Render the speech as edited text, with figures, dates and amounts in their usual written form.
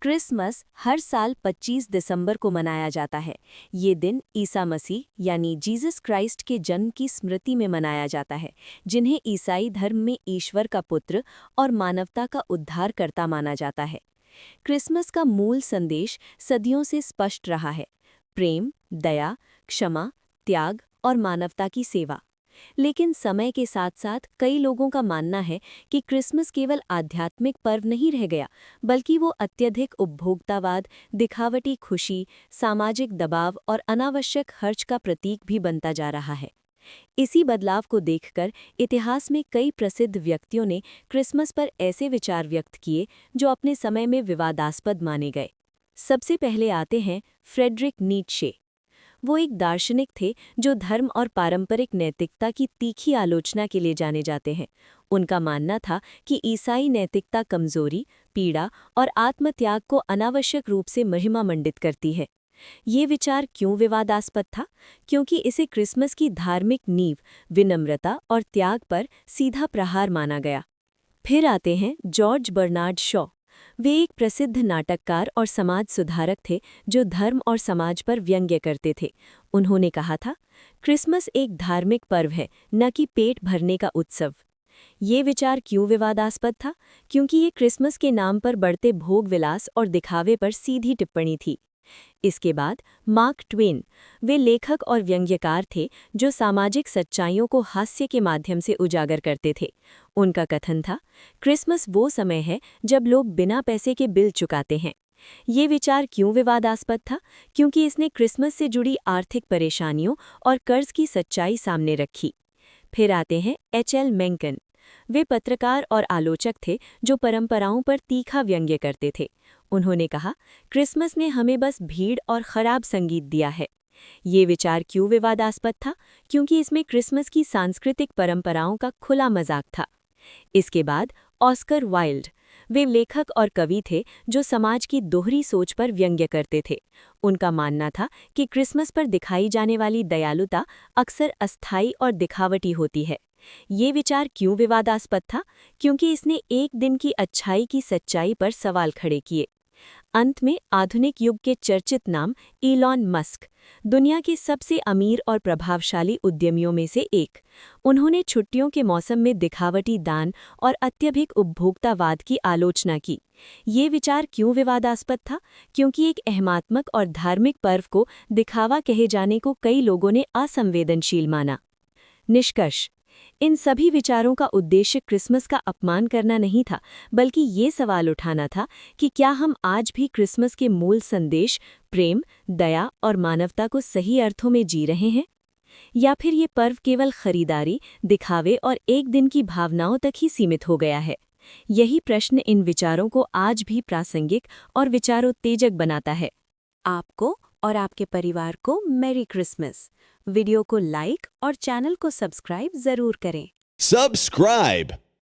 Christmas हर साल 25 दिसंबर को मनाया जाता है। ये दिन ईसा मसीह यानी जीसस क्राइस्ट के जन्म की स्मृति में मनाया जाता है, जिन्हें ईसाई धर्म में ईश्वर का पुत्र और मानवता का उद्धारकर्ता माना जाता है। क्रिसमस का मूल संदेश सदियों से स्पष्ट रहा है: प्रेम, दया, क्षमा, त्याग और मानवता की सेवा। लेकिन समय के साथ साथ कई लोगों का मानना है कि क्रिसमस केवल आध्यात्मिक पर्व नहीं रह गया, बल्कि वो अत्यधिक उपभोक्तावाद, दिखावटी खुशी, सामाजिक दबाव और अनावश्यक खर्च का प्रतीक भी बनता जा रहा है। इसी बदलाव को देखकर इतिहास में कई प्रसिद्ध व्यक्तियों ने क्रिसमस पर ऐसे विचार व्यक्त किए जो अपने समय में विवादास्पद माने गए। सबसे पहले आते हैं फ्रेडरिक नीत्शे। वो एक दार्शनिक थे जो धर्म और पारंपरिक नैतिकता की तीखी आलोचना के लिए जाने जाते हैं। उनका मानना था कि ईसाई नैतिकता कमजोरी, पीड़ा और आत्मत्याग को अनावश्यक रूप से महिमा मंडित करती है। ये विचार क्यों विवादास्पद था? क्योंकि इसे क्रिसमस की धार्मिक नींव, विनम्रता और त्याग पर सीधा प्रहार माना गया। फिर आते हैं जॉर्ज बर्नार्ड शॉ। वे एक प्रसिद्ध नाटककार और समाज सुधारक थे जो धर्म और समाज पर व्यंग्य करते थे। उन्होंने कहा था, क्रिसमस एक धार्मिक पर्व है, न कि पेट भरने का उत्सव। ये विचार क्यों विवादास्पद था? क्योंकि ये क्रिसमस के नाम पर बढ़ते भोग विलास और दिखावे पर सीधी टिप्पणी थी। इसके बाद मार्क ट्वेन, वे लेखक और व्यंग्यकार थे जो सामाजिक सच्चाइयों को हास्य के माध्यम से उजागर करते थे। उनका कथन था, क्रिसमस वो समय है जब लोग बिना पैसे के बिल चुकाते हैं। ये विचार क्यों विवादास्पद था? क्योंकि इसने क्रिसमस से जुड़ी आर्थिक परेशानियों और कर्ज की सच्चाई सामने रखी। फिर आते हैं एच.एल. मेंकन। वे पत्रकार और आलोचक थे जो परंपराओं पर तीखा व्यंग्य करते थे। उन्होंने कहा, क्रिसमस ने हमें बस भीड़ और खराब संगीत दिया है। ये विचार क्यों विवादास्पद था? क्योंकि इसमें क्रिसमस की सांस्कृतिक परंपराओं का खुला मजाक था। इसके बाद ऑस्कर वाइल्ड। वे लेखक और कवि थे जो समाज की दोहरी सोच पर व्यंग्य करते थे। उनका मानना था कि क्रिसमस पर दिखाई जाने वाली दयालुता अक्सर अस्थायी और दिखावटी होती है। ये विचार क्यों विवादास्पद था? क्योंकि इसने एक दिन की अच्छाई की सच्चाई पर सवाल खड़े किए। अंत में आधुनिक युग के चर्चित नाम इलॉन मस्क, दुनिया के सबसे अमीर और प्रभावशाली उद्यमियों में से एक। उन्होंने छुट्टियों के मौसम में दिखावटी दान और अत्यधिक उपभोक्तावाद की आलोचना की। ये विचार क्यों विवादास्पद था? क्योंकि एक अहमात्मक और धार्मिक पर्व को दिखावा कहे जाने को कई लोगों ने असंवेदनशील माना। निष्कर्ष: इन सभी विचारों का उद्देश्य क्रिसमस का अपमान करना नहीं था, बल्कि ये सवाल उठाना था कि क्या हम आज भी क्रिसमस के मूल संदेश, प्रेम, दया और मानवता को सही अर्थों में जी रहे हैं? या फिर ये पर्व केवल खरीदारी, दिखावे और एक दिन की भावनाओं तक ही सीमित हो गया है? यही प्रश्न इन विचारों को आज भी प्रासंगिक और विचारोत्तेजक बनाता है। आपको और आपके परिवार को मैरी क्रिसमस। वीडियो को लाइक और चैनल को सब्सक्राइब जरूर करें। Subscribe.